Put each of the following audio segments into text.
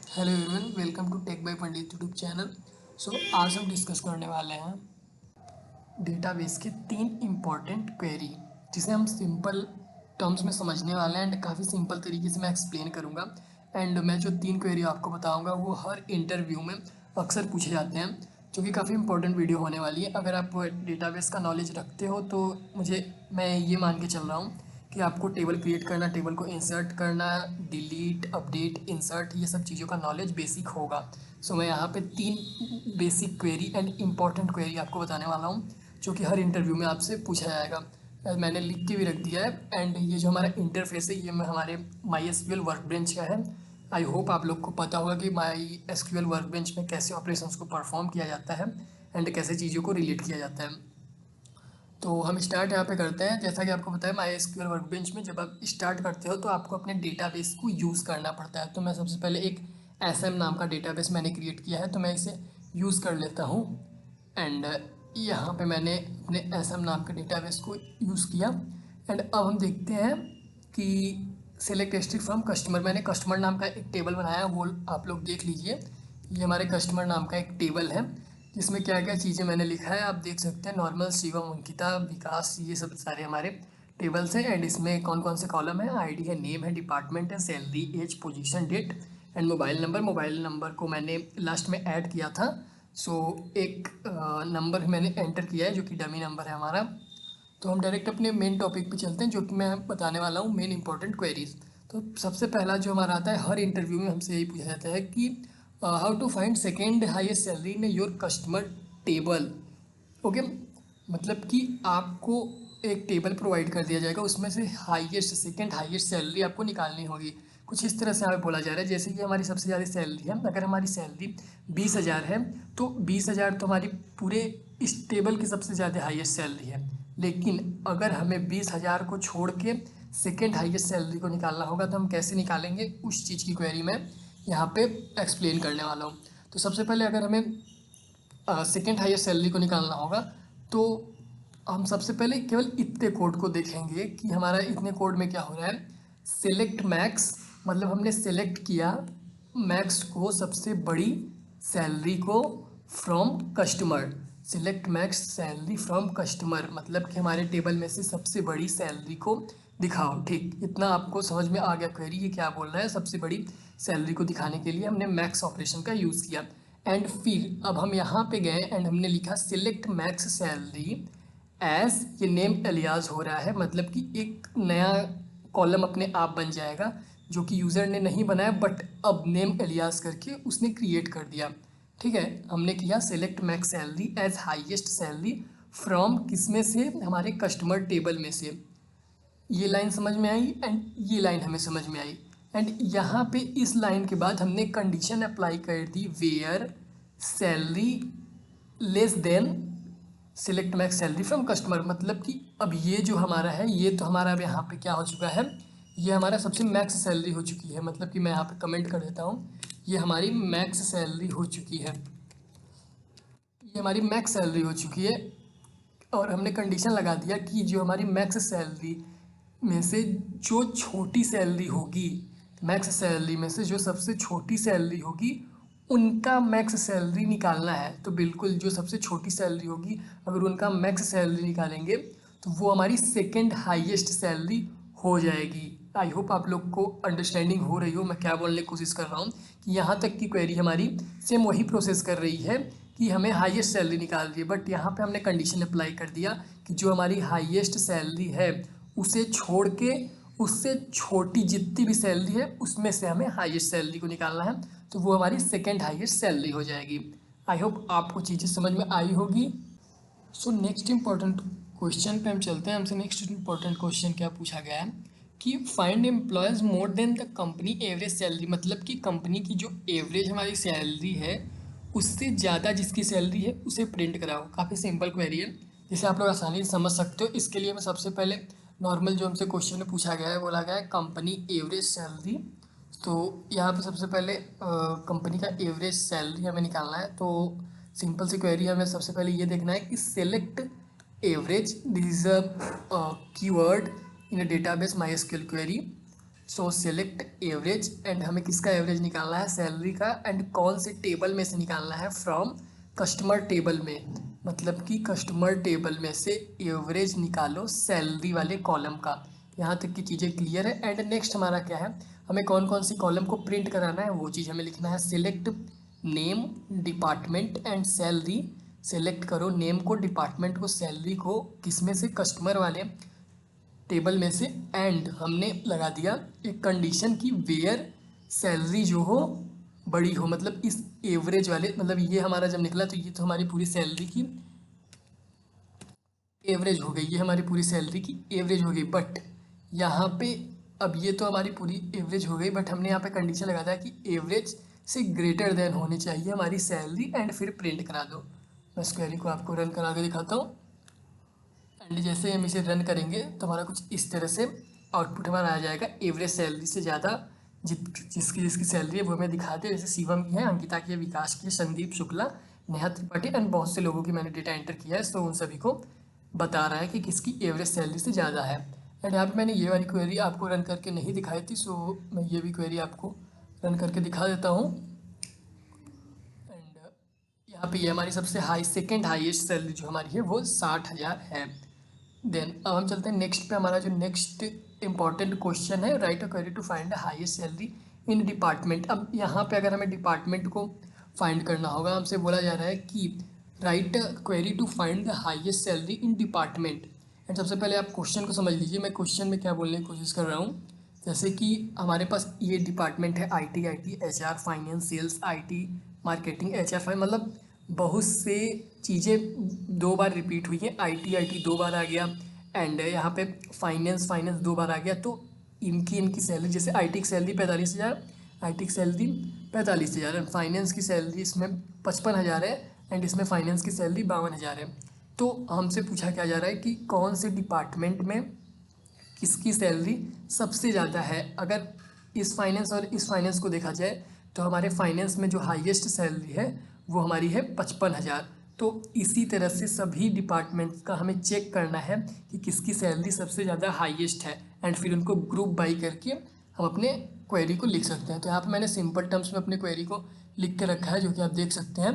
Hello everyone, welcome to tech by Pandit YouTube channel. आज हम discuss करने वाले हैं डेटाबेस के 3 इम्पॉर्टेंट क्वेरी, जिसे हम सिंपल टर्म्स में समझने वाले हैं एंड काफ़ी सिंपल तरीके से मैं एक्सप्लेन करूँगा। एंड मैं जो 3 क्वेरी आपको बताऊँगा वो हर इंटरव्यू में अक्सर पूछे जाते हैं, जो कि काफ़ी इंपॉर्टेंट वीडियो होने वाली है। अगर आप डेटाबेस का नॉलेज रखते हो तो मैं ये मान के चल रहा हूँ कि आपको टेबल क्रिएट करना, टेबल को इंसर्ट करना, डिलीट, अपडेट, इंसर्ट, ये सब चीज़ों का नॉलेज बेसिक होगा। मैं यहाँ पे 3 basic query and important query आपको बताने वाला हूँ, जो कि हर इंटरव्यू में आपसे पूछा जाएगा। मैंने लिख के भी रख दिया है। एंड ये जो हमारा इंटरफेस है ये हमारे माई एसक्यूएल वर्कबेंच का है। आई होप आप लोग को पता होगा कि माई एसक्यूएल वर्कबेंच में कैसे ऑपरेशंस को परफॉर्म किया जाता है एंड कैसे चीज़ों को रिलेट किया जाता है। तो हम स्टार्ट यहाँ पे करते हैं। जैसा कि आपको पता है, माई एसक्यूएल वर्कबेंच में जब आप स्टार्ट करते हो तो आपको अपने डेटाबेस को यूज़ करना पड़ता है। तो मैं सबसे पहले एक एसएम नाम का डेटाबेस मैंने क्रिएट किया है, तो मैं इसे यूज़ कर लेता हूँ। एंड यहाँ पे मैंने अपने एसएम नाम के डेटाबेस को यूज़ किया। एंड अब हम देखते हैं कि सेलेक्ट हिस्ट्री फ्रॉम कस्टमर, मैंने कस्टमर नाम का एक टेबल बनाया, वो आप लोग देख लीजिए। ये हमारे कस्टमर नाम का एक टेबल है, जिसमें क्या क्या चीज़ें मैंने लिखा है आप देख सकते हैं। नॉर्मल, शिवम, अंकिता, विकास, ये सब सारे हमारे टेबल्स हैं। एंड इसमें कौन कौन से कॉलम है, आईडी है, नेम है, डिपार्टमेंट है, salary, age, position, date and mobile number को मैंने लास्ट में ऐड किया था। एक नंबर मैंने एंटर किया है जो कि डमी नंबर है हमारा। तो हम डायरेक्ट अपने मेन टॉपिक पे चलते हैं, जो कि मैं बताने वाला हूँ मेन इंपॉर्टेंट क्वेरीज। तो सबसे पहला जो हमारा आता है, हर इंटरव्यू में हमसे यही पूछा जाता है कि how to find second highest salary in your customer table. Okay, मतलब कि आपको एक टेबल प्रोवाइड कर दिया जाएगा, उसमें से हाईएस्ट, सेकंड हाईएस्ट सैलरी आपको निकालनी होगी। कुछ इस तरह से हमें बोला जा रहा है, जैसे कि हमारी सबसे ज़्यादा सैलरी है, अगर हमारी सैलरी 20,000 है तो 20,000 तो हमारी पूरे इस टेबल की सबसे ज़्यादा हाईएस्ट सैलरी है। लेकिन अगर हमें 20,000 को छोड़ के सेकेंड हाईएस्ट सैलरी को निकालना होगा तो हम कैसे निकालेंगे, उस चीज़ की क्वेरी मैं यहाँ पे एक्सप्लेन करने वाला हूँ। तो सबसे पहले अगर हमें सेकेंड हाईएस्ट सैलरी को निकालना होगा तो हम सबसे पहले केवल इतने कोड को देखेंगे कि हमारा इतने कोड में क्या हो रहा है। सेलेक्ट मैक्स, मतलब हमने सेलेक्ट किया मैक्स को, सबसे बड़ी सैलरी को, from customer. Select max salary from customer मतलब कि हमारे टेबल में से सबसे बड़ी सैलरी को दिखाओ। ठीक, इतना आपको समझ में आ गया क्वेरी ये क्या बोल रहा है। सबसे बड़ी सैलरी को दिखाने के लिए हमने मैक्स ऑपरेशन का यूज़ किया। एंड फिर अब हम यहाँ पे गए एंड हमने लिखा सिलेक्ट मैक्स सैलरी एज, ये नेम एलियाज हो रहा है, मतलब कि एक नया कॉलम अपने आप बन जाएगा जो कि यूज़र ने नहीं बनाया, बट अब नेम एलियाज करके उसने क्रिएट कर दिया। ठीक है, हमने किया select max salary as highest salary from, किसमें से, हमारे कस्टमर टेबल में से। ये लाइन समझ में आई एंड ये लाइन हमें समझ में आई। एंड यहाँ पे इस लाइन के बाद हमने कंडीशन अप्लाई कर दी, where salary less than select max salary from customer, मतलब कि अब ये जो हमारा है, ये तो हमारा अब यहाँ पे क्या हो चुका है, ये हमारा सबसे मैक्स सैलरी हो चुकी है। मतलब कि मैं यहाँ पे कमेंट कर देता हूँ, ये हमारी मैक्स सैलरी हो चुकी है, ये हमारी मैक्स सैलरी हो चुकी है। और हमने कंडीशन लगा दिया कि जो हमारी मैक्स सैलरी में से जो छोटी सैलरी होगी, मैक्स सैलरी में से जो सबसे छोटी सैलरी होगी उनका मैक्स सैलरी निकालना है। तो बिल्कुल जो सबसे छोटी सैलरी होगी, अगर उनका मैक्स सैलरी निकालेंगे तो वो हमारी सेकंड हाईएस्ट सैलरी हो जाएगी। आई होप आप लोग को अंडरस्टैंडिंग हो रही हो मैं क्या बोलने की कोशिश कर रहा हूँ, कि यहाँ तक की क्वेरी हमारी सेम वही प्रोसेस कर रही है कि हमें हाईएस्ट सैलरी निकाल रही है, बट यहाँ पे हमने कंडीशन अप्लाई कर दिया कि जो हमारी हाईएस्ट सैलरी है उसे छोड़ के उससे छोटी जितनी भी सैलरी है उसमें से हमें हाईएस्ट सैलरी को निकालना है, तो वो हमारी सेकेंड हाईएस्ट सैलरी हो जाएगी। आई होप आपको चीज़ें समझ में आई होगी। नेक्स्ट इंपॉर्टेंट क्वेश्चन पे हम चलते हैं। हमसे नेक्स्ट इंपॉर्टेंट क्वेश्चन क्या पूछा गया है कि find employees more than the company average salary, मतलब कि कंपनी की जो एवरेज हमारी सैलरी है उससे ज़्यादा जिसकी सैलरी है उसे प्रिंट कराओ। काफ़ी सिंपल क्वेरी है जिसे आप लोग आसानी से समझ सकते हो। इसके लिए मैं सबसे पहले नॉर्मल जो हमसे क्वेश्चन में पूछा गया है, बोला गया है कंपनी एवरेज सैलरी। तो यहाँ पे सबसे पहले कंपनी का एवरेज सैलरी हमें निकालना है। तो सिंपल सी क्वेरी हमें सबसे पहले ये देखना है कि select average, this is a keyword in a database my SQL query. So select average, and हमें किसका एवरेज निकालना है, सैलरी का, एंड कौन से टेबल में से निकालना है, फ्रॉम कस्टमर टेबल में, मतलब कि कस्टमर टेबल में से एवरेज निकालो सैलरी वाले कॉलम का। यहाँ तक की चीज़ें क्लियर है। एंड नेक्स्ट हमारा क्या है, हमें कौन कौन सी कॉलम को प्रिंट कराना है वो चीज़ हमें लिखना है। Select name, department and salary, select करो नेम को, डिपार्टमेंट को, सैलरी को, किसमें से, कस्टमर वाले टेबल में से। एंड हमने लगा दिया एक कंडीशन की वेयर सैलरी जो हो बड़ी हो, मतलब इस एवरेज वाले, मतलब ये हमारा जब निकला तो ये तो हमारी पूरी सैलरी की एवरेज हो गई, ये हमारी पूरी सैलरी की एवरेज हो गई। बट यहाँ पे अब ये तो हमारी पूरी एवरेज हो गई, बट हमने यहाँ पे कंडीशन लगा दिया कि एवरेज से ग्रेटर देन होनी चाहिए हमारी सैलरी, एंड फिर प्रिंट करा दो। मैं इस क्वेरी को आपको रन करा के दिखाता हूँ। एंड जैसे हम इसे रन करेंगे तो हमारा कुछ इस तरह से आउटपुट हमारा आ जाएगा। एवरेज सैलरी से ज़्यादा जिसकी जिसकी सैलरी है वो हमें दिखाते हैं, जैसे शिवम की है, अंकिता की है, विकास की है, संदीप शुक्ला, नेहा त्रिपाठी, एंड बहुत से लोगों की मैंने डेटा एंटर किया है। सो उन सभी को बता रहा है कि किसकी एवरेज सैलरी से ज़्यादा है। एंड यहाँ पे मैंने ये वाली क्वेरी आपको रन करके नहीं दिखाई थी, सो मैं ये भी क्वेरी आपको रन करके दिखा देता हूँ। एंड यहाँ पे ये हमारी सबसे हाई, सेकेंड हाईएस्ट सैलरी जो हमारी है वो 60,000 है। देन अब हम चलते हैं नेक्स्ट पे। हमारा जो नेक्स्ट इंपॉर्टेंट क्वेश्चन है, write a query to find the highest salary in department. अब यहाँ पे अगर हमें डिपार्टमेंट को फाइंड करना होगा, हमसे बोला जा रहा है कि write a query to find the highest salary in department. And सबसे पहले आप क्वेश्चन को समझ लीजिए, मैं क्वेश्चन में क्या बोलने की कोशिश कर रहा हूँ। जैसे कि हमारे पास ये डिपार्टमेंट है, I T, H R, finance, sales, IT, marketing, HR, मतलब बहुत से चीज़ें दो बार रिपीट हुई हैं। आई टी दो बार आ गया, एंड यहाँ पे फाइनेंस दो बार आ गया। तो इनकी सैलरी, जैसे IT की सैलरी 45,000, IT की सैलरी 45,000 है, फाइनेंस की सैलरी इसमें 55,000 है, एंड इसमें फाइनेंस की सैलरी 52,000 है। तो हमसे पूछा क्या जा रहा है कि कौन से डिपार्टमेंट में किसकी सैलरी सबसे ज़्यादा है। अगर इस फाइनेंस और इस फाइनेंस को देखा जाए तो हमारे फाइनेंस में जो हाईएस्ट सैलरी है वो हमारी है 55,000। तो इसी तरह से सभी डिपार्टमेंट्स का हमें चेक करना है कि किसकी सैलरी सबसे ज़्यादा हाईएस्ट है, एंड फिर उनको ग्रुप बाई करके हम अपने क्वेरी को लिख सकते हैं। तो यहाँ पर मैंने सिंपल टर्म्स में अपने क्वेरी को लिख के रखा है, जो कि आप देख सकते हैं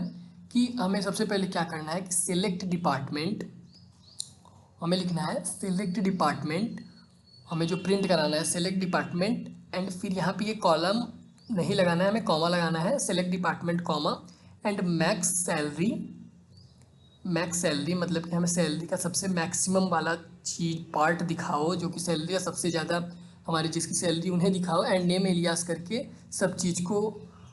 कि हमें सबसे पहले क्या करना है कि सिलेक्ट डिपार्टमेंट, हमें लिखना है सिलेक्ट डिपार्टमेंट, हमें जो प्रिंट कराना है सेलेक्ट डिपार्टमेंट, एंड फिर यहाँ पे ये कॉलम नहीं लगाना है, हमें कॉमा लगाना है, select department comma, and max salary. Max salary मतलब कि हमें सैलरी का सबसे मैक्सिमम वाला चीज पार्ट दिखाओ, जो कि सैलरी का सबसे ज़्यादा हमारी जिसकी सैलरी उन्हें दिखाओ, एंड नेम एलियास करके सब चीज़ को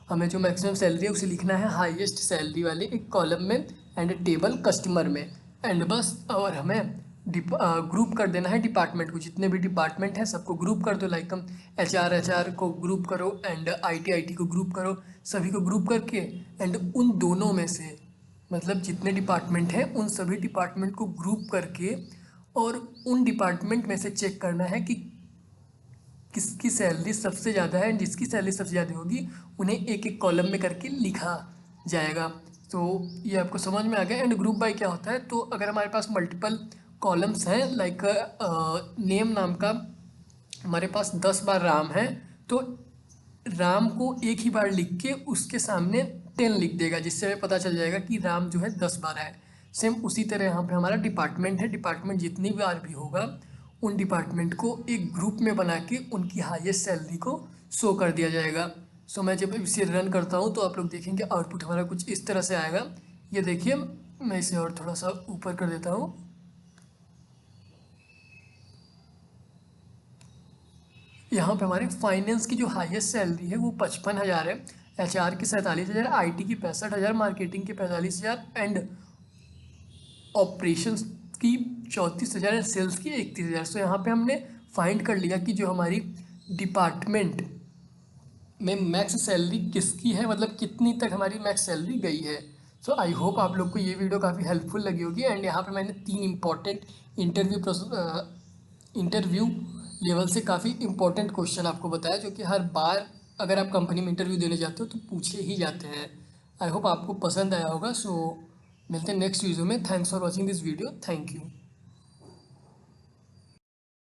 हमें जो मैक्सिमम सैलरी है उसे लिखना है हाईएस्ट सैलरी वाले एक कॉलम में, एंड टेबल कस्टमर में। एंड बस, और हमें ग्रुप कर देना है डिपार्टमेंट को, जितने भी डिपार्टमेंट हैं सबको ग्रुप कर दो। लाइक हम HR को ग्रुप करो, एंड IT को ग्रुप करो, सभी को ग्रुप करके, एंड उन दोनों में से, मतलब जितने डिपार्टमेंट हैं उन सभी डिपार्टमेंट को ग्रुप करके, और उन डिपार्टमेंट में से चेक करना है कि किसकी सैलरी सबसे ज़्यादा है, एंड जिसकी सैलरी सबसे ज़्यादा होगी उन्हें एक एक कॉलम में करके लिखा जाएगा। तो ये आपको समझ में आ गया। एंड ग्रुप बाय क्या होता है, तो अगर हमारे पास मल्टीपल कॉलम्स हैं, लाइक नेम नाम का हमारे पास 10 बार राम है, तो राम को एक ही बार लिख के उसके सामने 10 लिख देगा, जिससे हमें पता चल जाएगा कि राम जो है 10 बार है। सेम उसी तरह यहाँ पे हमारा डिपार्टमेंट है, डिपार्टमेंट जितनी बार भी होगा उन डिपार्टमेंट को एक ग्रुप में बना के उनकी हाईएस्ट सैलरी को शो कर दिया जाएगा। सो मैं जब इसे रन करता हूँ तो आप लोग देखेंगे आउटपुट हमारा कुछ इस तरह से आएगा। ये देखिए, मैं इसे और थोड़ा सा ऊपर कर देता हूँ। यहाँ पे हमारे फाइनेंस की जो हाईएस्ट सैलरी है वो 55,000 है, HR की 47,000, IT की 65,000, मार्केटिंग की 45,000, एंड ऑपरेशंस की 34,000, एंड सेल्स की 31,000। सो यहाँ पे हमने फाइंड कर लिया कि जो हमारी डिपार्टमेंट में मैक्स सैलरी किसकी है, मतलब कितनी तक हमारी मैक्स सैलरी गई है। सो आई होप आप लोग को ये वीडियो काफ़ी हेल्पफुल लगी होगी। एंड यहाँ पे मैंने 3 इंपॉर्टेंट इंटरव्यू लेवल से काफ़ी इंपॉर्टेंट क्वेश्चन आपको बताया, जो कि हर बार अगर आप कंपनी में इंटरव्यू देने जाते हो तो पूछे ही जाते हैं। आई होप आपको पसंद आया होगा। सो मिलते हैं नेक्स्ट वीडियो में। Thanks for watching this video. Thank you.